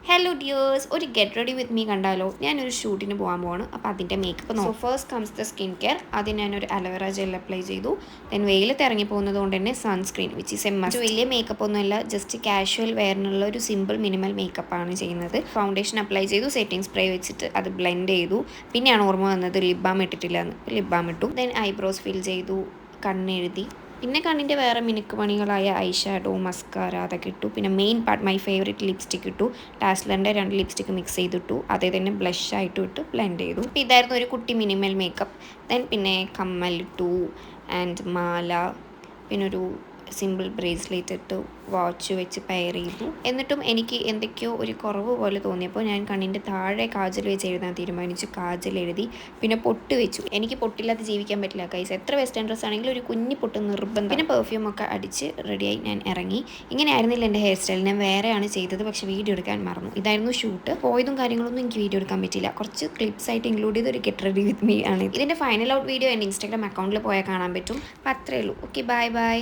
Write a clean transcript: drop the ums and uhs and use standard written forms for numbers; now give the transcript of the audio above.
Hello dears, ഒരു get ready with me കണ്ടാലോ? ഞാനൊരു ഷൂട്ടിന് പോകാൻ പോവാണ്. അപ്പോൾ അതിൻ്റെ മേക്കപ്പ് നോക്കും. First comes the skin care. ആദ്യം ഞാനൊരു അലോവേറ ജെൽ അപ്ലൈ ചെയ്തു. ദെൻ വെയിലത്ത് ഇറങ്ങി പോകുന്നത് കൊണ്ട് തന്നെ sunscreen which is A must. വലിയ മേക്കപ്പ് ഒന്നുമല്ല, ജസ്റ്റ് കാഷ്വൽ വെയറിനുള്ള ഒരു സിമ്പിൾ മിനിമൽ മേക്കപ്പാണ് ചെയ്യുന്നത്. ഫൗണ്ടേഷൻ അപ്ലൈ ചെയ്തു, സെറ്റിംഗ് സ്പ്രേ വെച്ചിട്ട് അത് ബ്ലെൻഡ് ചെയ്തു. പിന്നെയാണ് ഓർമ്മ വന്നത് ലിപ് ബാം ഇട്ടിട്ടില്ല എന്ന്. ലിപ് ബാം ഇട്ടു. ദെൻ ഐബ്രോസ് ഫിൽ ചെയ്തു, കണ്ണെഴുതി. പിന്നെ കണ്ണിൻ്റെ വേറെ മിനുക്ക് പണികളായ ഐ ഷാഡോ, മസ്കാര അതൊക്കെ ഇട്ടു. പിന്നെ main part my favourite lipstick ഇട്ടു. ടാസ്ലറിൻ്റെ 2 ലിപ്സ്റ്റിക്ക് മിക്സ് ചെയ്തിട്ടു. അതേ തന്നെ ബ്ലഷ് ആയിട്ട് ഇട്ട് ബ്ലെൻഡ് ചെയ്തു. അപ്പോൾ ഇതായിരുന്നു ഒരു കുട്ടി മിനിമൽ മേക്കപ്പ്. ദെൻ പിന്നെ കമ്മലിട്ടു ആൻഡ് മാല, പിന്നെ ഒരു സിമ്പിൾ ബ്രേസ്ലെറ്റ് ഇട്ടു, വാച്ച് വെച്ച് പെയർ ചെയ്തു. എന്നിട്ടും എനിക്ക് എന്തൊക്കെയോ ഒരു കുറവ് പോലെ തോന്നിയപ്പോൾ ഞാൻ കണ്ണിൻ്റെ താഴെ കാജൽ വെച്ച് എഴുതാൻ തീരുമാനിച്ചു. കാജൽ എഴുതി, പിന്നെ പൊട്ട് വെച്ചു. എനിക്ക് പൊട്ടില്ലാതെ ജീവിക്കാൻ പറ്റില്ല കൈസ്. എത്ര വെസ്റ്റേൺ ഡ്രസ്സ് ആണെങ്കിലും ഒരു കുഞ്ഞി പൊട്ട് നിർബന്ധം. പിന്നെ പെർഫ്യൂം ഒക്കെ അടിച്ച് റെഡിയായി ഞാൻ ഇറങ്ങി. ഇങ്ങനെ ആയിരുന്നില്ല എൻ്റെ ഹെയർ സ്റ്റൈൽ. ഞാൻ വേറെയാണ് ചെയ്തത്, പക്ഷേ വീഡിയോ എടുക്കാൻ മറന്നു. ഇതായിരുന്നു ഷൂട്ട്. പോയതും കാര്യങ്ങളൊന്നും എനിക്ക് വീഡിയോ എടുക്കാൻ പറ്റില്ല. കുറച്ച് ക്ലിപ്സ് ആയിട്ട് ഇൻക്ലൂഡ് ചെയ്ത് ഒരു ഗെറ്റ് റെഡി വിത്ത് മീ ആണ്. ഇതിൻ്റെ ഫൈനൽ ഔട്ട് വീഡിയോ എൻ്റെ ഇൻസ്റ്റാഗ്രാം അക്കൗണ്ടിൽ പോയാൽ കാണാൻ പറ്റും. അപ്പോൾ അത്രയേ ഉള്ളൂ. Okay, bye bye.